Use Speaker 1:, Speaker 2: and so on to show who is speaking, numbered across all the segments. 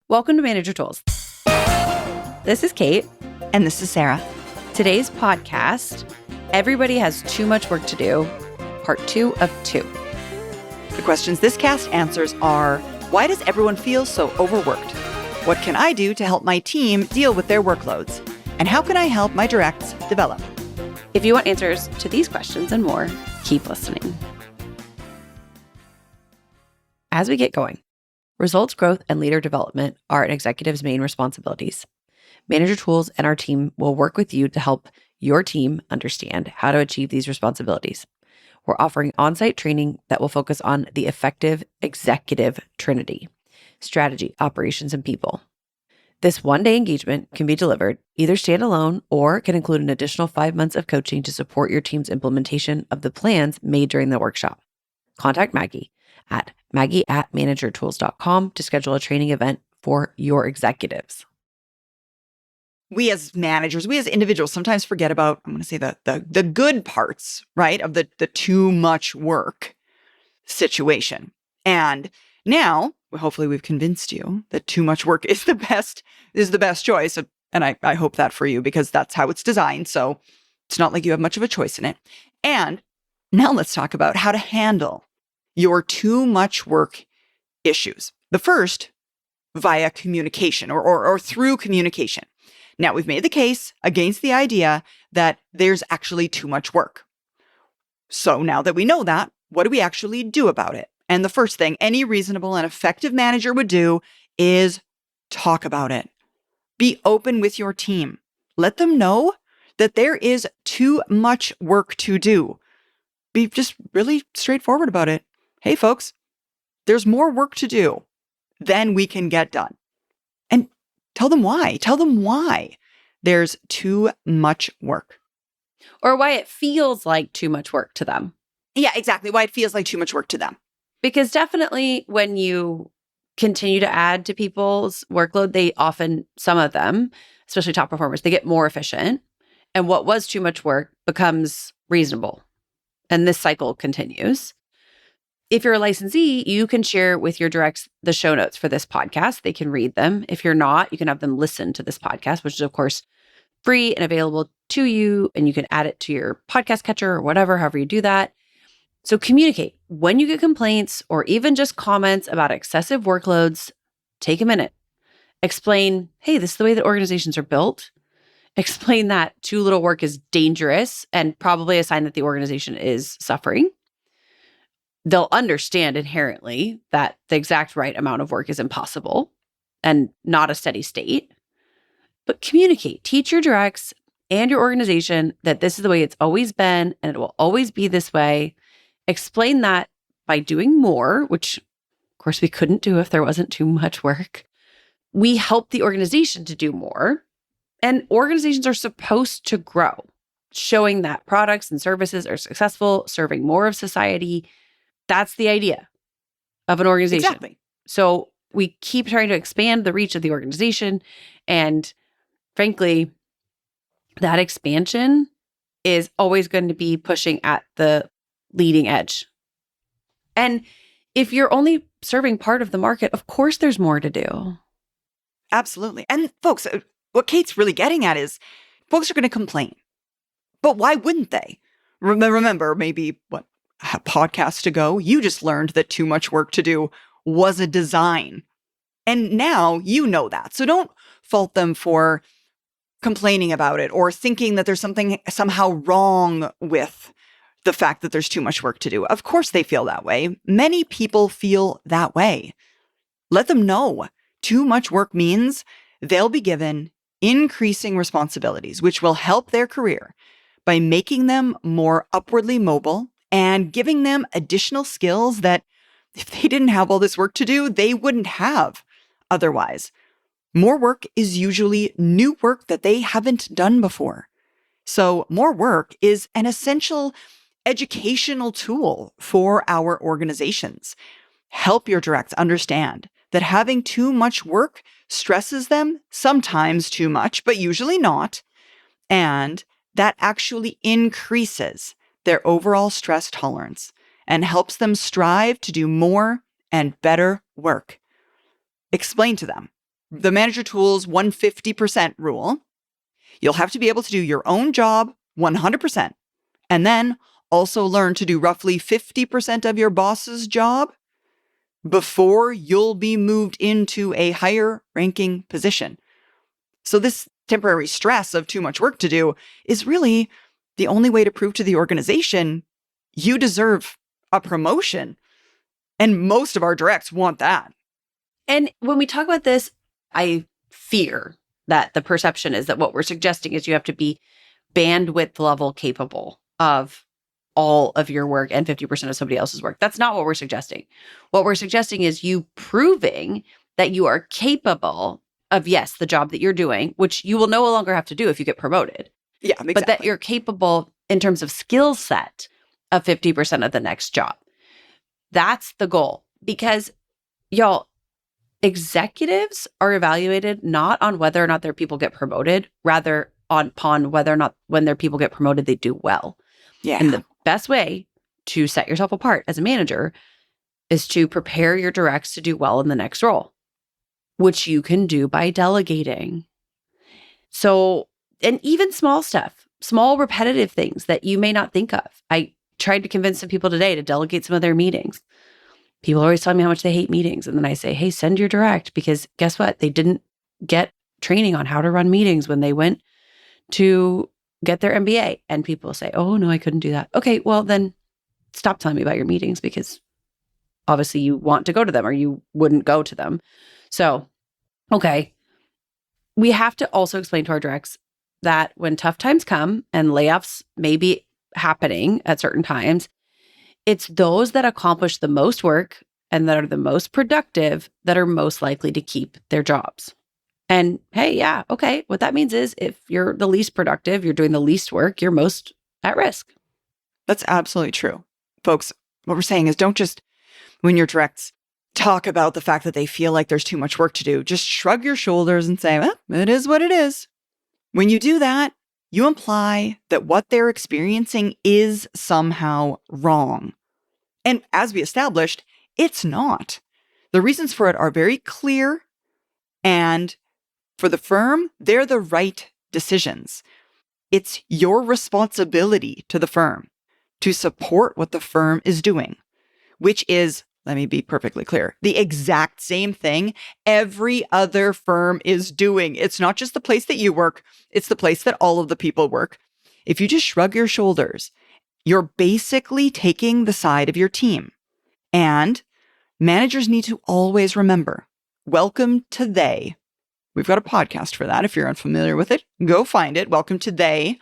Speaker 1: Welcome to Manager Tools. This is Kate.
Speaker 2: And this is Sarah.
Speaker 1: Today's podcast, Everybody Has Too Much Work to Do, part 2 of 2.
Speaker 2: The questions this cast answers are, why does everyone feel so overworked? What can I do to help my team deal with their workloads? And how can I help my directs develop?
Speaker 1: If you want answers to these questions and more, keep listening. As we get going, results growth and leader development are an executive's main responsibilities. Manager Tools and our team will work with you to help your team understand how to achieve these responsibilities. We're offering on-site training that will focus on the effective executive trinity: strategy, operations, and people. This one-day engagement can be delivered either standalone or can include an additional 5 months of coaching to support your team's implementation of the plans made during the workshop. Contact Maggie at maggie@managertools.com to schedule a training event for your executives.
Speaker 2: We as managers, we as individuals sometimes forget about, I'm going to say the good parts, right, of the too much work situation. And now, hopefully we've convinced you that too much work is the best choice. And I hope that for you, because that's how it's designed. So it's not like you have much of a choice in it. And now let's talk about how to handle your too much work issues. The first, via communication or through communication. Now, we've made the case against the idea that there's actually too much work. So now that we know that, what do we actually do about it? And the first thing any reasonable and effective manager would do is talk about it. Be open with your team. Let them know that there is too much work to do. Be just really straightforward about it. Hey, folks, there's more work to do than we can get done. And tell them why. Tell them why there's too much work.
Speaker 1: Or why it feels like too much work to them.
Speaker 2: Yeah, exactly. Why it feels like too much work to them.
Speaker 1: Because definitely when you continue to add to people's workload, they often, some of them, especially top performers, they get more efficient. And what was too much work becomes reasonable. And this cycle continues. If you're a licensee, you can share with your directs the show notes for this podcast. They can read them. If you're not, you can have them listen to this podcast, which is, of course, free and available to you. And you can add it to your podcast catcher or whatever, however you do that. So communicate. When you get complaints or even just comments about excessive workloads, take a minute. Explain, hey, this is the way that organizations are built. Explain that too little work is dangerous and probably a sign that the organization is suffering. They'll understand inherently that the exact right amount of work is impossible and not a steady state. But communicate. Teach your directs and your organization that this is the way it's always been and it will always be this way. Explain that by doing more, which, of course, we couldn't do if there wasn't too much work. We help the organization to do more. And organizations are supposed to grow, showing that products and services are successful, serving more of society. That's the idea of an organization.
Speaker 2: Exactly.
Speaker 1: So we keep trying to expand the reach of the organization. And frankly, that expansion is always going to be pushing at the leading edge. And if you're only serving part of the market, of course, there's more to do.
Speaker 2: Absolutely. And folks, what Kate's really getting at is folks are going to complain. But why wouldn't they? Remember, maybe a podcast ago, you just learned that too much work to do was a design. And now you know that. So don't fault them for complaining about it or thinking that there's something somehow wrong with the fact that there's too much work to do. Of course they feel that way. Many people feel that way. Let them know too much work means they'll be given increasing responsibilities, which will help their career by making them more upwardly mobile and giving them additional skills that if they didn't have all this work to do, they wouldn't have otherwise. More work is usually new work that they haven't done before. So more work is an essential educational tool for our organizations. Help your directs understand that having too much work stresses them, sometimes too much, but usually not, and that actually increases their overall stress tolerance and helps them strive to do more and better work. Explain to them the Manager Tools 150% rule. You'll have to be able to do your own job 100%, and then also learn to do roughly 50% of your boss's job before you'll be moved into a higher ranking position. So this temporary stress of too much work to do is really the only way to prove to the organization you deserve a promotion. And most of our directs want that.
Speaker 1: And when we talk about this, I fear that the perception is that what we're suggesting is you have to be bandwidth level capable of all of your work and 50% of somebody else's work. That's not what we're suggesting. What we're suggesting is you proving that you are capable of, yes, the job that you're doing, which you will no longer have to do if you get promoted.
Speaker 2: Yeah, exactly.
Speaker 1: But that you're capable in terms of skill set of 50% of the next job. That's the goal. Because y'all, executives are evaluated not on whether or not their people get promoted, rather upon whether or not when their people get promoted, they do well.
Speaker 2: Yeah.
Speaker 1: And the best way to set yourself apart as a manager is to prepare your directs to do well in the next role, which you can do by delegating. So, and even small stuff, small repetitive things that you may not think of. I tried to convince some people today to delegate some of their meetings. People always tell me how much they hate meetings. And then I say, hey, send your direct, because guess what? They didn't get training on how to run meetings when they went to get their MBA. And people say, oh, no, I couldn't do that. Okay, well, then stop telling me about your meetings, because obviously you want to go to them or you wouldn't go to them. So, okay. We have to also explain to our directs that when tough times come and layoffs may be happening at certain times, it's those that accomplish the most work and that are the most productive that are most likely to keep their jobs. And hey, yeah, okay. What that means is if you're the least productive, you're doing the least work, you're most at risk.
Speaker 2: That's absolutely true. Folks, what we're saying is don't just, when your directs talk about the fact that they feel like there's too much work to do, just shrug your shoulders and say, well, it is what it is. When you do that, you imply that what they're experiencing is somehow wrong. And as we established, it's not. The reasons for it are very clear, and for the firm, they're the right decisions. It's your responsibility to the firm to support what the firm is doing, which is, let me be perfectly clear, the exact same thing every other firm is doing. It's not just the place that you work, it's the place that all of the people work. If you just shrug your shoulders, you're basically taking the side of your team. And managers need to always remember, welcome to they. We've got a podcast for that. If you're unfamiliar with it, go find it. Welcome to they.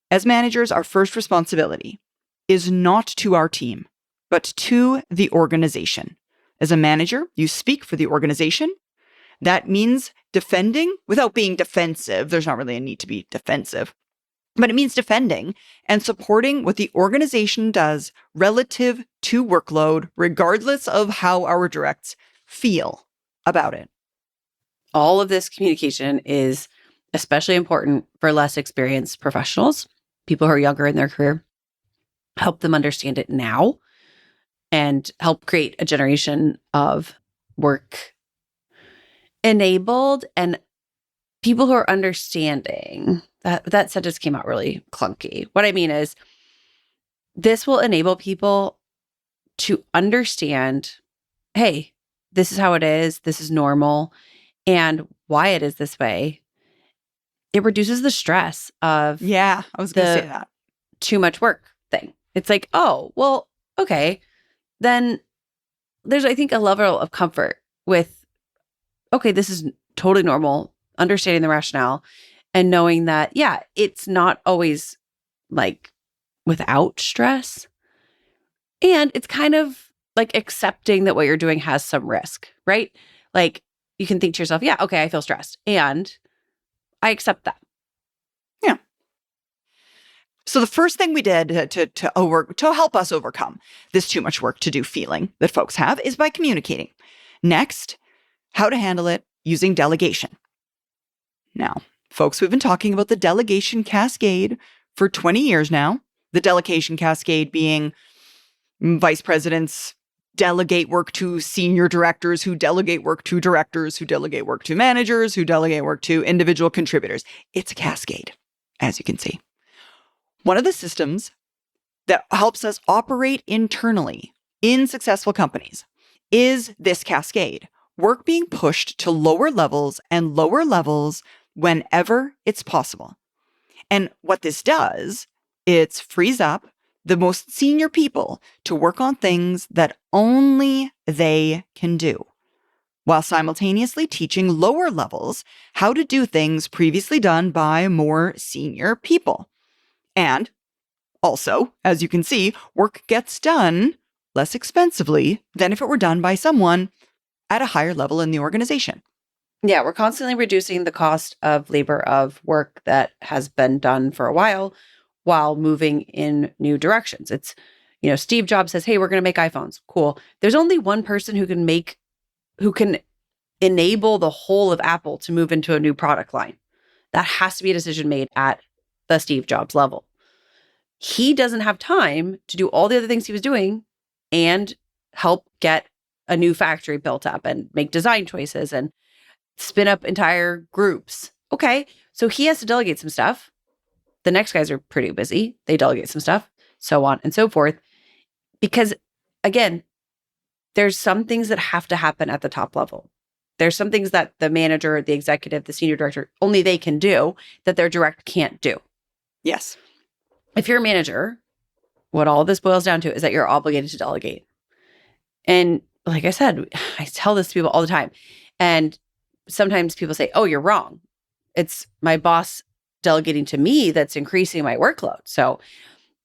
Speaker 2: As managers, our first responsibility is not to our team, but to the organization. As a manager, you speak for the organization. That means defending without being defensive. There's not really a need to be defensive, but it means defending and supporting what the organization does relative to workload, regardless of how our directs feel about it.
Speaker 1: All of this communication is especially important for less experienced professionals, people who are younger in their career. Help them understand it now and help create a generation of work enabled and people who are understanding. That sentence came out really clunky. What I mean is this will enable people to understand, hey, this is how it is. This is normal. And why it is this way. It reduces the stress of
Speaker 2: I was going to say that.
Speaker 1: Too much work thing. It's like, oh, well, okay. Then there's, I think, a level of comfort with, okay, this is totally normal, understanding the rationale and knowing that, yeah, it's not always like without stress. And it's kind of like accepting that what you're doing has some risk, right? Like you can think to yourself, yeah, okay, I feel stressed and I accept that.
Speaker 2: Yeah. So the first thing we did to help us overcome this too much work to do feeling that folks have is by communicating. Next, how to handle it using delegation. Now, folks, we've been talking about the delegation cascade for 20 years now. The delegation cascade being vice presidents delegate work to senior directors who delegate work to directors who delegate work to managers who delegate work to individual contributors. It's a cascade, as you can see. One of the systems that helps us operate internally in successful companies is this cascade. Work being pushed to lower levels and lower levels whenever it's possible. And what this does, it frees up the most senior people to work on things that only they can do, while simultaneously teaching lower levels how to do things previously done by more senior people. And also, as you can see, work gets done less expensively than if it were done by someone at a higher level in the organization.
Speaker 1: Yeah, we're constantly reducing the cost of labor of work that has been done for a while moving in new directions. It's, Steve Jobs says, hey, we're going to make iPhones. Cool. There's only one person who can enable the whole of Apple to move into a new product line. That has to be a decision made at the Steve Jobs level. He doesn't have time to do all the other things he was doing and help get a new factory built up and make design choices and spin up entire groups. Okay, so he has to delegate some stuff. The next guys are pretty busy. They delegate some stuff, so on and so forth. Because again, there's some things that have to happen at the top level. There's some things that the manager, the executive, the senior director, only they can do that their direct can't do.
Speaker 2: Yes.
Speaker 1: If you're a manager, what all this boils down to is that you're obligated to delegate. And like I said, I tell this to people all the time. And sometimes people say, oh, you're wrong. It's my boss delegating to me that's increasing my workload. So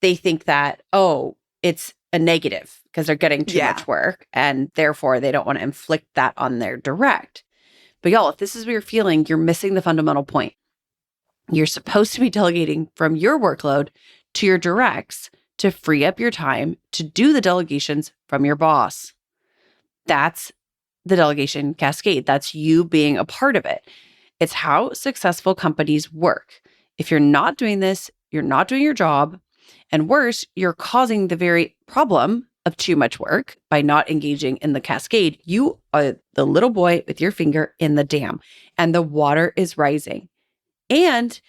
Speaker 1: they think that, oh, it's a negative because they're getting too much work and therefore they don't want to inflict that on their direct. But y'all, if this is what you're feeling, you're missing the fundamental point. You're supposed to be delegating from your workload to your directs to free up your time to do the delegations from your boss. That's the delegation cascade. That's you being a part of it. It's how successful companies work. If you're not doing this, you're not doing your job. And worse, you're causing the very problem of too much work by not engaging in the cascade. You are the little boy with your finger in the dam and the water is rising. And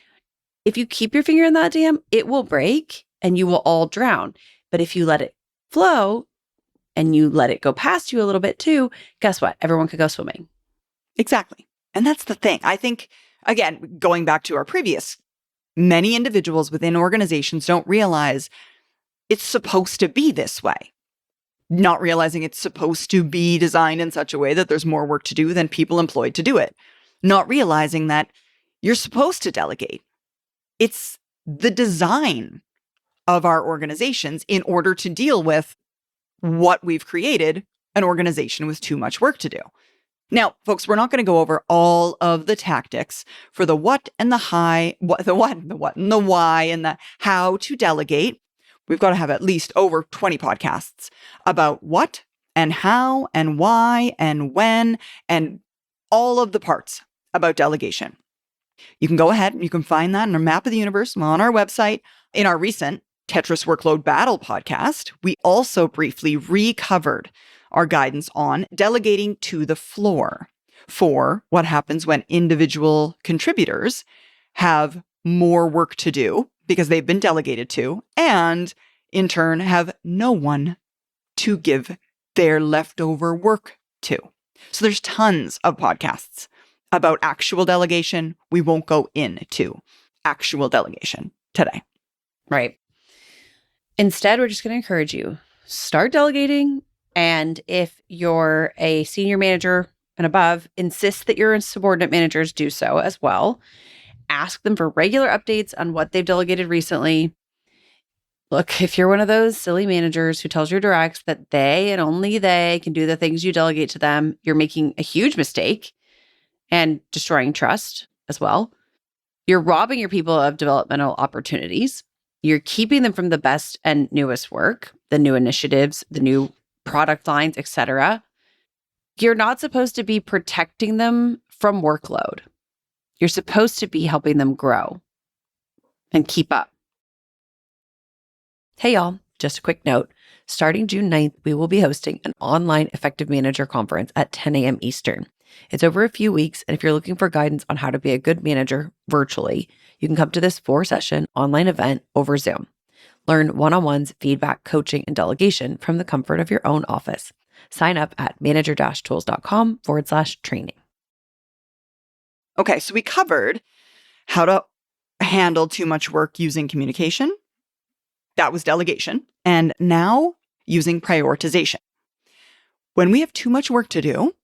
Speaker 1: if you keep your finger in that dam, it will break and you will all drown. But if you let it flow and you let it go past you a little bit too, guess what? Everyone could go swimming.
Speaker 2: Exactly. And that's the thing. I think, again, going back to our previous, many individuals within organizations don't realize it's supposed to be this way. Not realizing it's supposed to be designed in such a way that there's more work to do than people employed to do it. Not realizing that you're supposed to delegate. It's the design of our organizations in order to deal with what we've created, an organization with too much work to do. Now, folks, we're not going to go over all of the tactics for the what and the the what and the why and the how to delegate. We've got to have at least over 20 podcasts about what and how and why and when and all of the parts about delegation. You can go ahead and you can find that in our Map of the Universe on our website. In our recent Tetris Workload Battle podcast, we also briefly recovered our guidance on delegating to the floor for what happens when individual contributors have more work to do because they've been delegated to, and in turn have no one to give their leftover work to. So there's tons of podcasts about actual delegation. We won't go into actual delegation today.
Speaker 1: Right. Instead, we're just going to encourage you, start delegating. And if you're a senior manager and above, insist that your subordinate managers do so as well. Ask them for regular updates on what they've delegated recently. Look, if you're one of those silly managers who tells your directs that they and only they can do the things you delegate to them, you're making a huge mistake and destroying trust as well. You're robbing your people of developmental opportunities. You're keeping them from the best and newest work, the new initiatives, the new product lines, etc. You're not supposed to be protecting them from workload. You're supposed to be helping them grow and keep up. Hey, y'all, just a quick note. Starting June 9th, we will be hosting an online Effective Manager conference at 10 a.m. Eastern. It's over a few weeks, and if you're looking for guidance on how to be a good manager virtually, you can come to this 4-session online event over Zoom. Learn one-on-ones, feedback, coaching, and delegation from the comfort of your own office. Sign up at manager-tools.com/training.
Speaker 2: Okay, so we covered how to handle too much work using communication. That was delegation. And now using prioritization. When we have too much work to do,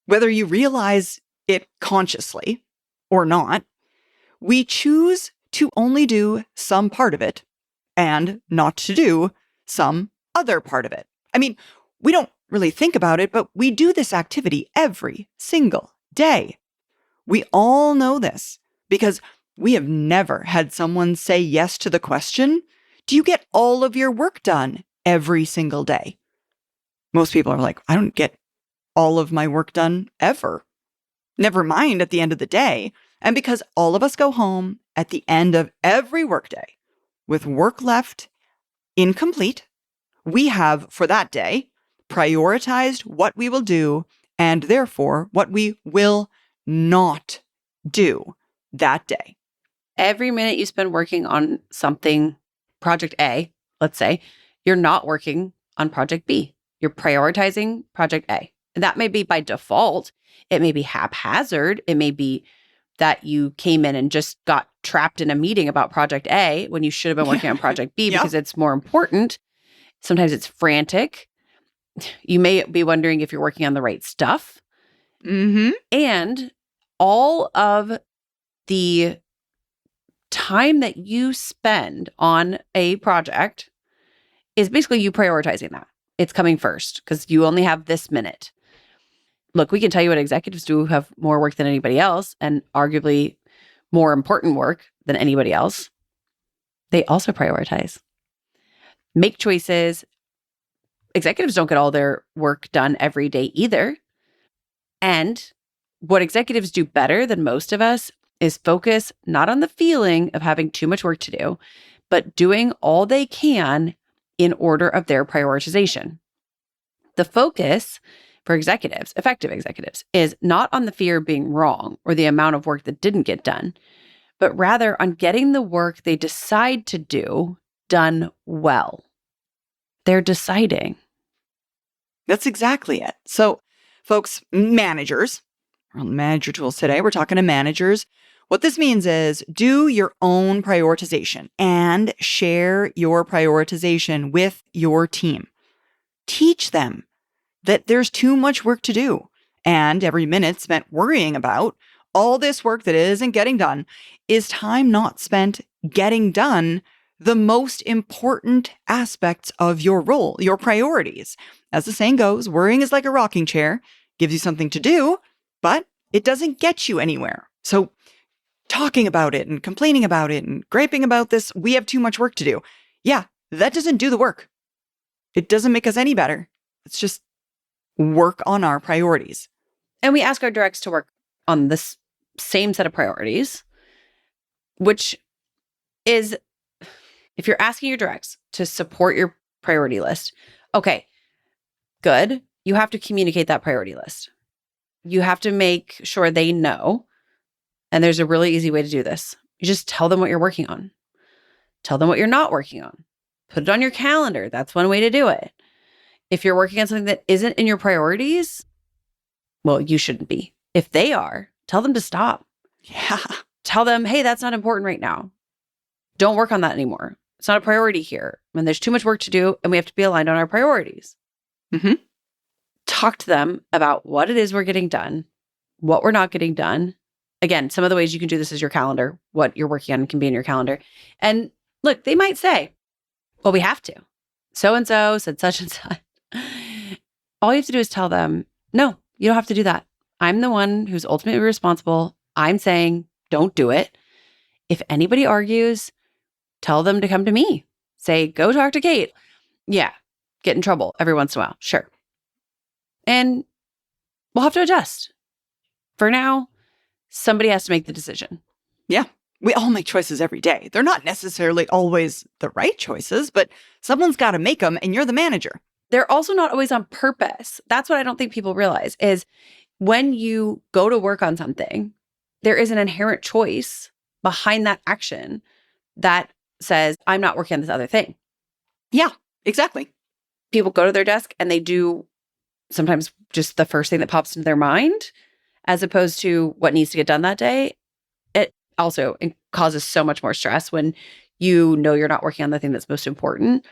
Speaker 2: whether you realize it consciously or not, we choose to only do some part of it and not to do some other part of it. I mean, we don't really think about it, but we do this activity every single day. We all know this because we have never had someone say yes to the question, do you get all of your work done every single day? Most people are like, I don't get all of my work done ever. Never mind at the end of the day. And because all of us go home at the end of every workday with work left incomplete, we have for that day prioritized what we will do and therefore what we will not do that day.
Speaker 1: Every minute you spend working on something, project A, let's say, you're not working on project B. You're prioritizing project A. And that may be by default. It may be haphazard. It may be that you came in and just got trapped in a meeting about project A when you should have been working on project B because it's more important. Sometimes it's frantic. You may be wondering if you're working on the right stuff.
Speaker 2: Mm-hmm.
Speaker 1: And all of the time that you spend on a project is basically you prioritizing that. It's coming first because you only have this minute. Look, we can tell you what executives do who have more work than anybody else and arguably more important work than anybody else. They also prioritize, make choices. Executives don't get all their work done every day either. And what executives do better than most of us is focus not on the feeling of having too much work to do, but doing all they can in order of their prioritization. The focus for executives, effective executives, is not on the fear of being wrong or the amount of work that didn't get done, but rather on getting the work they decide to do done well. They're deciding.
Speaker 2: That's exactly it. So, folks, managers, we're on Manager Tools today, we're talking to managers. What this means is do your own prioritization and share your prioritization with your team. Teach them that there's too much work to do, and every minute spent worrying about all this work that isn't getting done is time not spent getting done the most important aspects of your role, your priorities. As the saying goes, worrying is like a rocking chair, gives you something to do, but it doesn't get you anywhere. So talking about it and complaining about it and griping about this, we have too much work to do. Yeah, that doesn't do the work. It doesn't make us any better. It's just work on our priorities.
Speaker 1: And we ask our directs to work on this same set of priorities, which is, if you're asking your directs to support your priority list, okay, good. You have to communicate that priority list. You have to make sure they know. And there's a really easy way to do this. You just tell them what you're working on. Tell them what you're not working on. Put it on your calendar. That's one way to do it. If you're working on something that isn't in your priorities, well, you shouldn't be. If they are, tell them to stop.
Speaker 2: Yeah.
Speaker 1: Tell them, hey, that's not important right now. Don't work on that anymore. It's not a priority here. When there's too much work to do and we have to be aligned on our priorities.
Speaker 2: Mm-hmm.
Speaker 1: Talk to them about what it is we're getting done, what we're not getting done. Again, some of the ways you can do this is your calendar. What you're working on can be in your calendar. And look, they might say, well, we have to. So-and-so said such and such. All you have to do is tell them, no, you don't have to do that. I'm the one who's ultimately responsible. I'm saying, don't do it. If anybody argues, tell them to come to me. Say, go talk to Kate. Yeah, get in trouble every once in a while. Sure. And we'll have to adjust. For now, somebody has to make the decision.
Speaker 2: Yeah. We all make choices every day. They're not necessarily always the right choices, but someone's got to make them, and you're the manager.
Speaker 1: They're also not always on purpose. That's what I don't think people realize is when you go to work on something, there is an inherent choice behind that action that says, I'm not working on this other thing.
Speaker 2: Yeah, exactly.
Speaker 1: People go to their desk and they do sometimes just the first thing that pops into their mind, as opposed to what needs to get done that day. It also causes so much more stress when you know you're not working on the thing that's most important.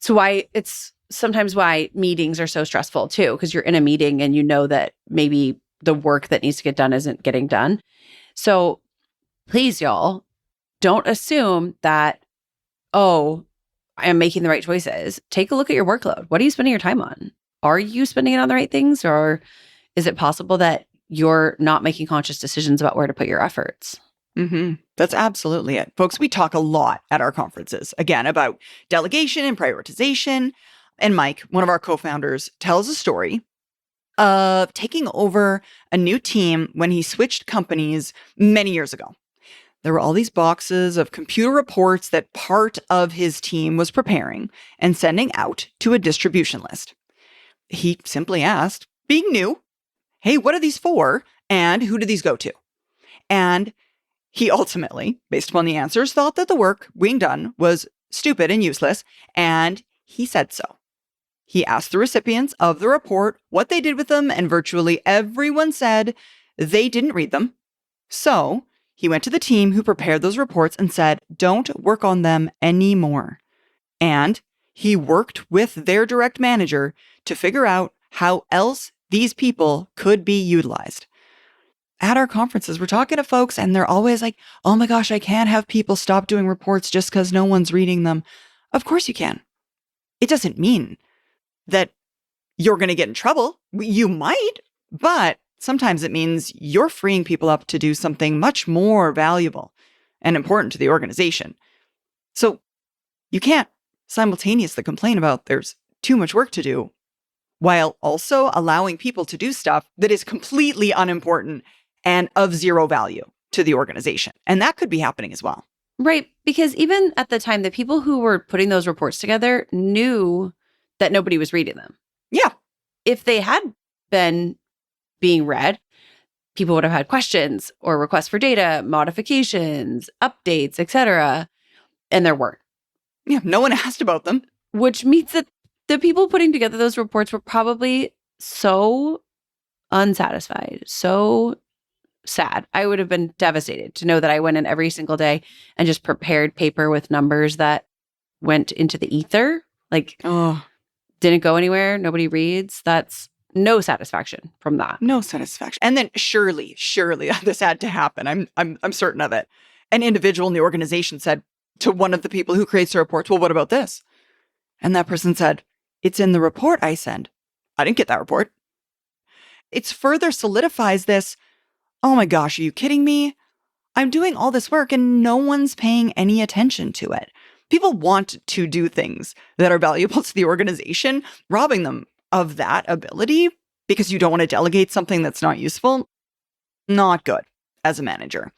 Speaker 1: So it's sometimes why meetings are so stressful too, because you're in a meeting and you know that maybe the work that needs to get done isn't getting done. So please, y'all, don't assume that, oh, I am making the right choices. Take a look at your workload. What are you spending your time on? Are you spending it on the right things? Or is it possible that you're not making conscious decisions about where to put your efforts?
Speaker 2: That's absolutely it. Folks, we talk a lot at our conferences, again, about delegation and prioritization. And Mike, one of our co-founders, tells a story of taking over a new team when he switched companies many years ago. There were all these boxes of computer reports that part of his team was preparing and sending out to a distribution list. He simply asked, being new, hey, what are these for? And who do these go to? And he ultimately, based upon the answers, thought that the work being done was stupid and useless, and he said so. He asked the recipients of the report what they did with them, and virtually everyone said they didn't read them. So he went to the team who prepared those reports and said, don't work on them anymore. And he worked with their direct manager to figure out how else these people could be utilized. At our conferences, we're talking to folks and they're always like, oh my gosh, I can't have people stop doing reports just because no one's reading them. Of course you can. It doesn't mean that you're going to get in trouble. You might, but sometimes it means you're freeing people up to do something much more valuable and important to the organization. So you can't simultaneously complain about there's too much work to do while also allowing people to do stuff that is completely unimportant and of zero value to the organization. And that could be happening as well.
Speaker 1: Right. Because even at the time, the people who were putting those reports together knew that nobody was reading them.
Speaker 2: Yeah.
Speaker 1: If they had been being read, people would have had questions or requests for data, modifications, updates, etc. And there weren't.
Speaker 2: Yeah. No one asked about them.
Speaker 1: Which means that the people putting together those reports were probably so unsatisfied, so sad. I would have been devastated to know that I went in every single day and just prepared paper with numbers that went into the ether. Like, didn't go anywhere. Nobody reads. That's no satisfaction from that.
Speaker 2: No satisfaction. And then surely this had to happen. I'm certain of it. An individual in the organization said to one of the people who creates the reports, well, what about this? And that person said, it's in the report I send. I didn't get that report. It further solidifies this. Oh my gosh, are you kidding me? I'm doing all this work and no one's paying any attention to it. People want to do things that are valuable to the organization. Robbing them of that ability because you don't want to delegate something that's not useful, not good as a manager.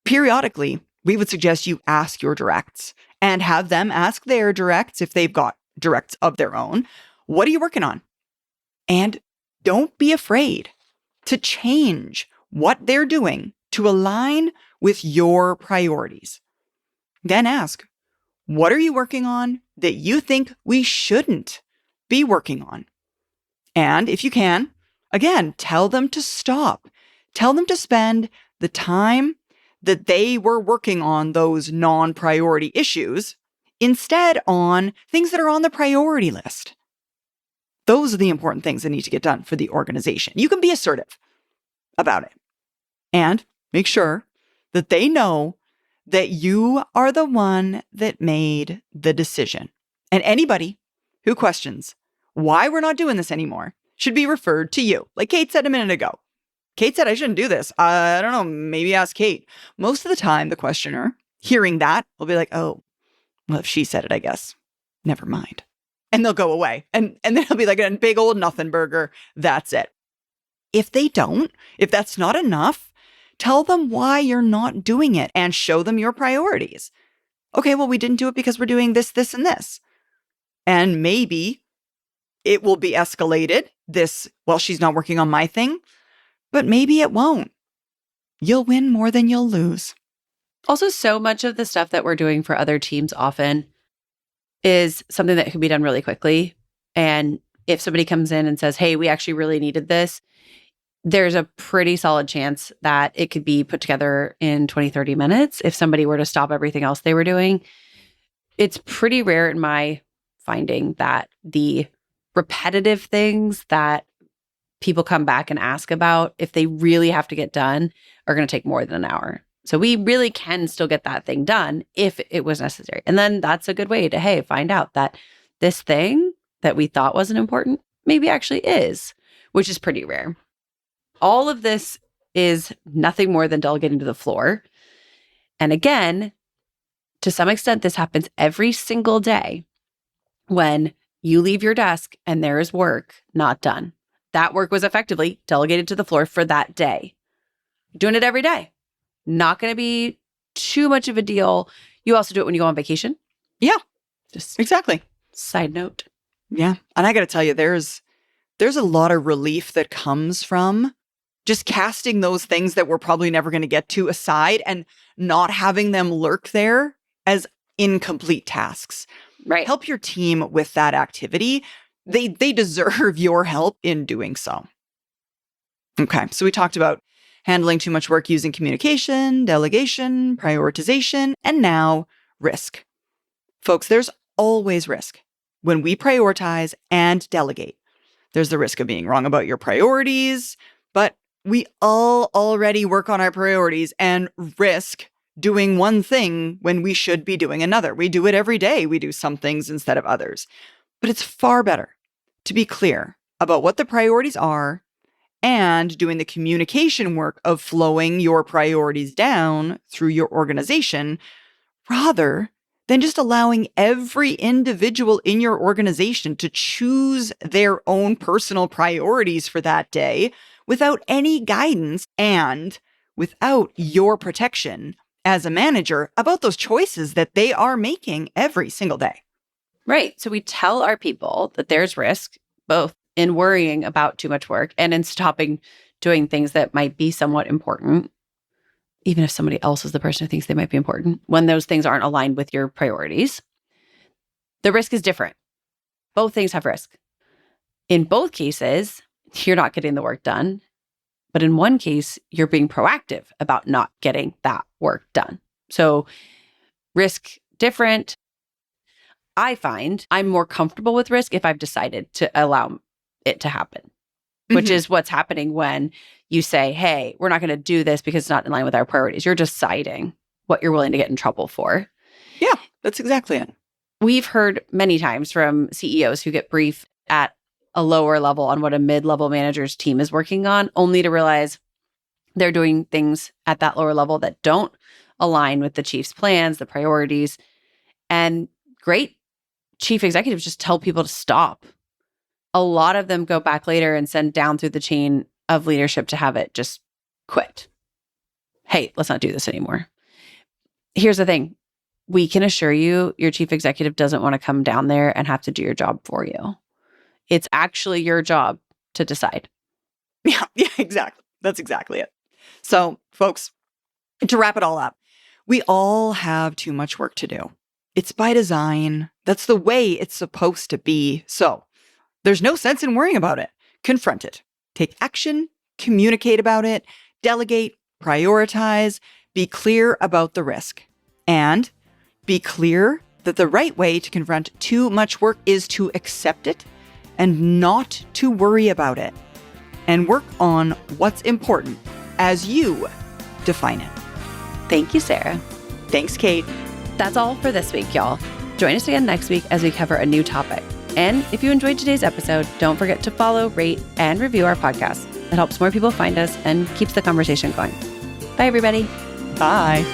Speaker 2: Periodically, we would suggest you ask your directs and have them ask their directs if they've got directs of their own. What are you working on? And don't be afraid to change what they're doing to align with your priorities. Then ask, what are you working on that you think we shouldn't be working on? And if you can, again, tell them to stop. Tell them to spend the time that they were working on those non-priority issues instead on things that are on the priority list. Those are the important things that need to get done for the organization. You can be assertive about it and make sure that they know that you are the one that made the decision. And anybody who questions why we're not doing this anymore should be referred to you. Like Kate said a minute ago. Kate said, I shouldn't do this. I don't know, maybe ask Kate. Most of the time, the questioner hearing that will be like, oh, well, if she said it, I guess, never mind. And they'll go away. And then it'll be like a big old nothing burger. That's it. If they don't, if that's not enough Tell them why you're not doing it and show them your priorities. Okay, well, we didn't do it because we're doing this, this, and this. And maybe it will be escalated. She's not working on my thing, but maybe it won't. You'll win more than you'll lose.
Speaker 1: Also, so much of the stuff that we're doing for other teams often is something that can be done really quickly. And if somebody comes in and says, hey, we actually really needed this, there's a pretty solid chance that it could be put together in 20, 30 minutes if somebody were to stop everything else they were doing. It's pretty rare in my finding that the repetitive things that people come back and ask about, if they really have to get done, are going to take more than an hour. So we really can still get that thing done if it was necessary. And then that's a good way to, hey, find out that this thing that we thought wasn't important maybe actually is, which is pretty rare. All of this is nothing more than delegating to the floor. And again, to some extent, this happens every single day when you leave your desk and there is work not done. That work was effectively delegated to the floor for that day. Doing it every day. Not going to be too much of a deal. You also do it when you go on vacation.
Speaker 2: Yeah,
Speaker 1: Just
Speaker 2: exactly.
Speaker 1: side note.
Speaker 2: Yeah. And I got to tell you, there's a lot of relief that comes from just casting those things that we're probably never going to get to aside and not having them lurk there as incomplete tasks.
Speaker 1: Right.
Speaker 2: Help your team with that activity. They deserve your help in doing so. Okay, so we talked about handling too much work using communication, delegation, prioritization, and now risk. Folks, there's always risk when we prioritize and delegate. There's the risk of being wrong about your priorities, but we all already work on our priorities and risk doing one thing when we should be doing another. We do it every day. We do some things instead of others. But it's far better to be clear about what the priorities are and doing the communication work of flowing your priorities down through your organization rather than just allowing every individual in your organization to choose their own personal priorities for that day without any guidance and without your protection as a manager about those choices that they are making every single day.
Speaker 1: Right. So we tell our people that there's risk, both in worrying about too much work and in stopping doing things that might be somewhat important, even if somebody else is the person who thinks they might be important, when those things aren't aligned with your priorities. The risk is different. Both things have risk. In both cases, you're not getting the work done. But in one case, you're being proactive about not getting that work done. So risk different. I find I'm more comfortable with risk if I've decided to allow it to happen, which is what's happening when you say, hey, we're not going to do this because it's not in line with our priorities. You're deciding what you're willing to get in trouble for.
Speaker 2: Yeah, that's exactly it.
Speaker 1: We've heard many times from CEOs who get briefed at a lower level on what a mid-level manager's team is working on, only to realize they're doing things at that lower level that don't align with the chief's plans, the priorities. And great chief executives just tell people to stop. A lot of them go back later and send down through the chain of leadership to have it just quit. Hey, let's not do this anymore. Here's the thing. We can assure you your chief executive doesn't want to come down there and have to do your job for you. It's actually your job to decide.
Speaker 2: Yeah, exactly. That's exactly it. So, folks, to wrap it all up, we all have too much work to do. It's by design. That's the way it's supposed to be. So, there's no sense in worrying about it. Confront it. Take action, communicate about it, delegate, prioritize, be clear about the risk, and be clear that the right way to confront too much work is to accept it and not to worry about it, and work on what's important as you define it.
Speaker 1: Thank you, Sarah.
Speaker 2: Thanks, Kate.
Speaker 1: That's all for this week, y'all. Join us again next week as we cover a new topic. And if you enjoyed today's episode, don't forget to follow, rate, and review our podcast. It helps more people find us and keeps the conversation going. Bye, everybody.
Speaker 2: Bye.